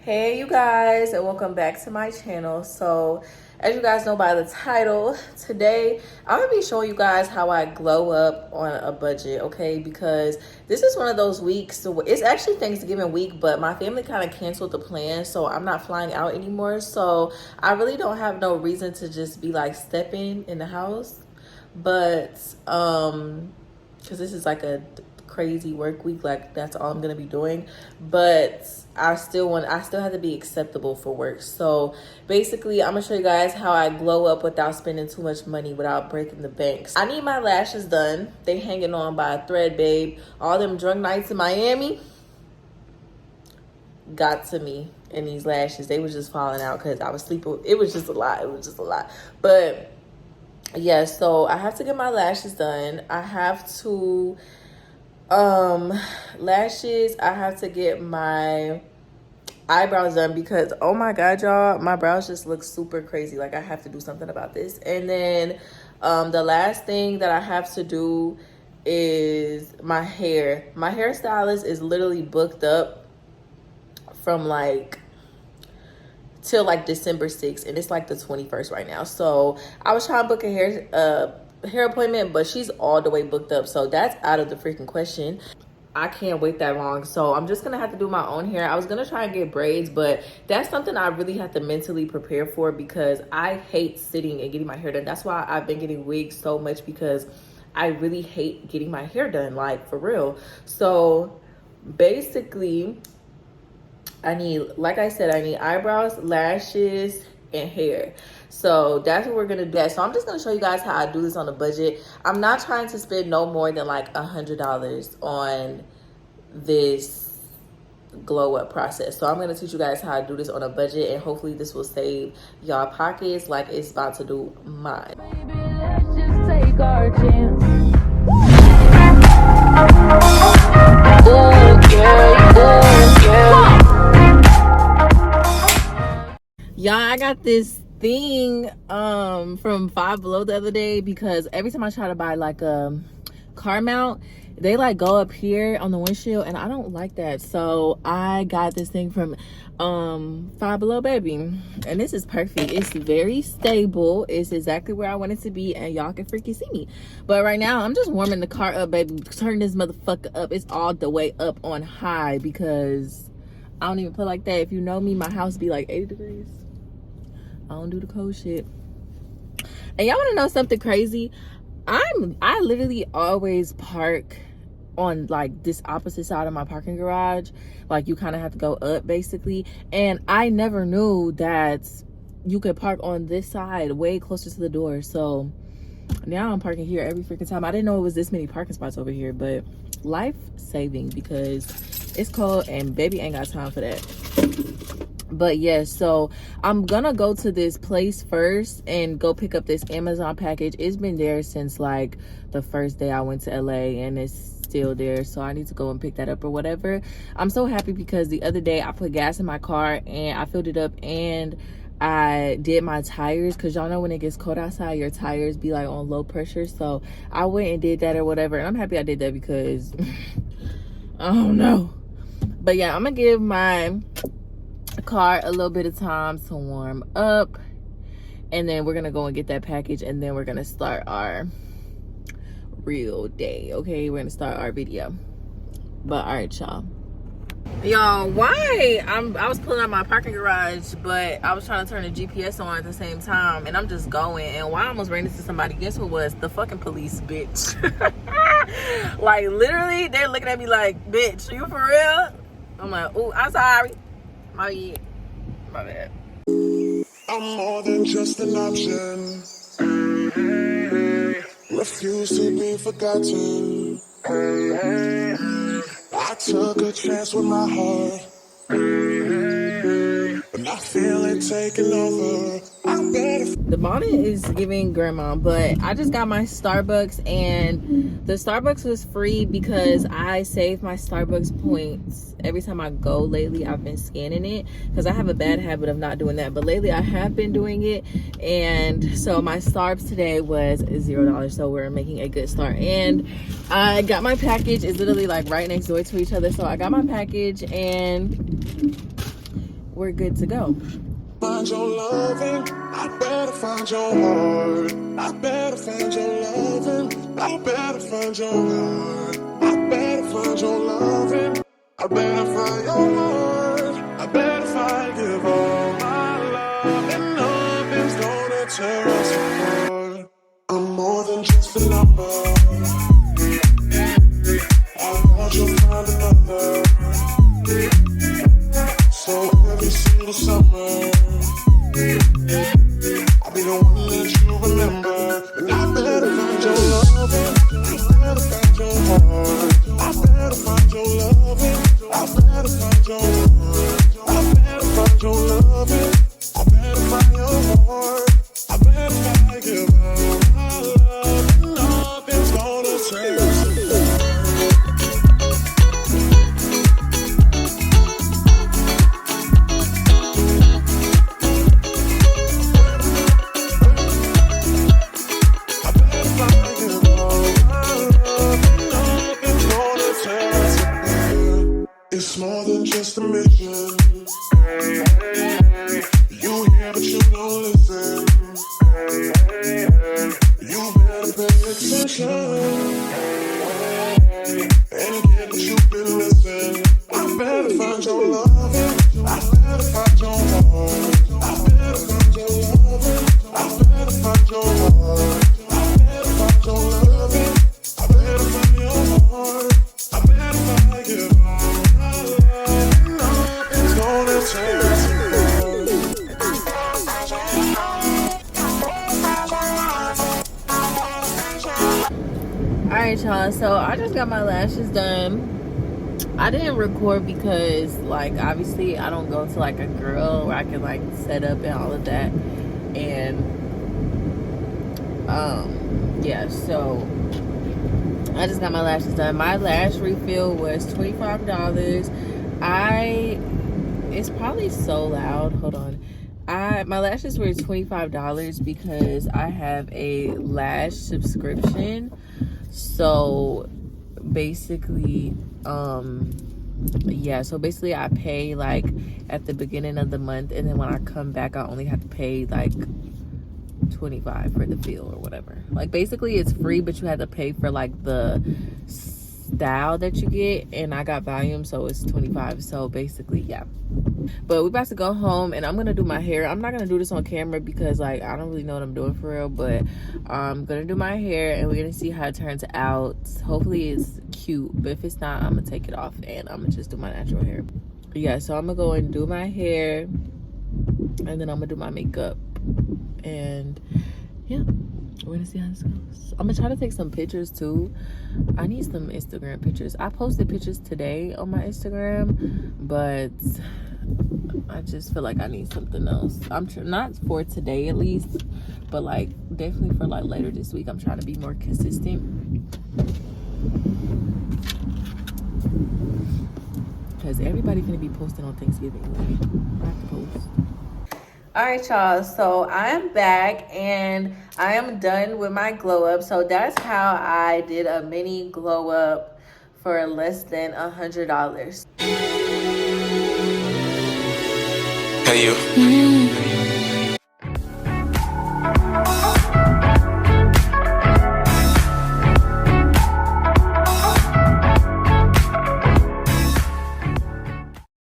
Hey you guys, and welcome back to my channel. So as you guys know by the title, today I'm gonna be showing you guys how I glow up on a budget, okay? Because this is one of those weeks, so it's actually Thanksgiving week, but my family kind of canceled the plan, so I'm not flying out anymore. So I really don't have no reason to just be like stepping in the house, but because this is like a crazy work week, like that's all I'm gonna be doing. But I still have to be acceptable for work. So basically I'm gonna show you guys how I glow up without spending too much money, without breaking the banks. I need my lashes done. They hanging on by a thread, babe. All them drunk nights in Miami got to me, and these lashes, they was just falling out because I was sleeping. It was just a lot. But yeah, so I have to get my lashes done. I have to lashes, I have to get my eyebrows done because oh my god, y'all, my brows just look super crazy. Like I have to do something about this. And then the last thing that I have to do is my hair. My hairstylist is literally booked up from like till like December 6th, and it's like the 21st right now. So I was trying to book a hair appointment, but she's all the way booked up, so that's out of the freaking question. I can't wait that long, so I'm just gonna have to do my own hair. I was gonna try and get braids, but that's something I really have to mentally prepare for because I hate sitting and getting my hair done. That's why I've been getting wigs so much, because I really hate getting my hair done, like for real. So basically I need, like I said, I need eyebrows, lashes, and hair. So that's what we're gonna do. So I'm just gonna show you guys how I do this on a budget. I'm not trying to spend no more than like $100 on this glow up process. So I'm gonna teach you guys how I do this on a budget, and hopefully this will save y'all pockets like it's about to do mine. Baby, let's just take our chance. Y'all, I got this thing from Five Below the other day, because every time I try to buy like a car mount, they like go up here on the windshield, and I don't like that. So I got this thing from Five Below, baby, and this is perfect. It's very stable. It's exactly where I want it to be, and y'all can freaking see me. But right now I'm just warming the car up, baby. Turn this motherfucker up. It's all the way up on high because I don't even put like that. If you know me, my house be like 80 degrees. I don't do the cold shit. And y'all want to know something crazy? I literally always park on like this opposite side of my parking garage. Like you kind of have to go up basically. And I never knew that you could park on this side way closer to the door. So now I'm parking here every freaking time. I didn't know it was this many parking spots over here, but life saving because it's cold and baby ain't got time for that. But yes, so I'm gonna go to this place first and go pick up this Amazon package. It's been there since like the first day I went to LA, and it's still there, so I need to go and pick that up or whatever. I'm so happy because the other day I put gas in my car and I filled it up, and I did my tires, because y'all know when it gets cold outside your tires be like on low pressure. So I went and did that or whatever, and I'm happy I did that because I don't know. But yeah, I'm gonna give my car a little bit of time to warm up, and then we're gonna go and get that package, and then we're gonna start our real day. Okay, we're gonna start our video. But all right, y'all, why I was pulling out my parking garage, but I was trying to turn the GPS on at the same time, and I'm just going, and why I almost ran into somebody. Guess who it was? The fucking police, bitch. Like literally they're looking at me like, bitch, you for real? I'm like, oh, I'm sorry. My bad. I'm more than just an option. Refuse to be forgotten. I took a chance with my heart, but I feel it taking over. I'm better. The bonnet is giving grandma, but I just got my Starbucks, and the Starbucks was free because I saved my Starbucks points every time I go. Lately I've been scanning it because I have a bad habit of not doing that, but lately I have been doing it. And so my Starbs today was $0, so we're making a good start. And I got my package. It's literally like right next door to each other. So I got my package, and we're good to go. Find your loving, I better find your heart. I better find your loving, I better find your heart. I better find your loving, I better find your heart. I better find, give all my love, and nothing's gonna tear us apart. I'm more than just a number. I want you to find another. So every single summer, I'll be the one that you remember. And I better find your loving, I better find your heart. I better find your loving, I better find your heart. I better find your loving, I better find your heart. I better find, give all my love, and nothing's gonna tear us apart. It's more than just a mission. You hear but you don't listen. You better pay attention and get what you've been missing. I better find your loving, I better find your heart. I better find your loving, I better find your heart. I better find your loving, I better find your heart. I better find you. Alright, y'all, so I just got my lashes done. I didn't record because, like, obviously I don't go to like a girl where I can like set up and all of that. And yeah, so I just got my lashes done. My lash refill was $25. It's probably so loud. Hold on. My lashes were $25 because I have a Lash subscription. So basically, yeah, so basically I pay like at the beginning of the month, and then when I come back I only have to pay like $25 for the fill or whatever. Like basically it's free, but you have to pay for like the style that you get, and I got volume, so it's $25. So basically, yeah. But we're about to go home, and I'm gonna do my hair. I'm not gonna do this on camera because like I don't really know what I'm doing for real, but I'm gonna do my hair and we're gonna see how it turns out. Hopefully it's cute, but if it's not, I'm gonna take it off and I'm gonna just do my natural hair. Yeah, so I'm gonna go and do my hair, and then I'm gonna do my makeup, and yeah, we're gonna see how this goes. I'm gonna try to take some pictures too. I need some Instagram pictures. I posted pictures today on my Instagram, but I just feel like I need something else. Not for today at least, but like definitely for like later this week. I'm trying to be more consistent because everybody gonna be posting on Thanksgiving. Like, I have to post. All right, y'all, so I am back and I am done with my glow up. So that's how I did a mini glow up for less than $100. Hey you.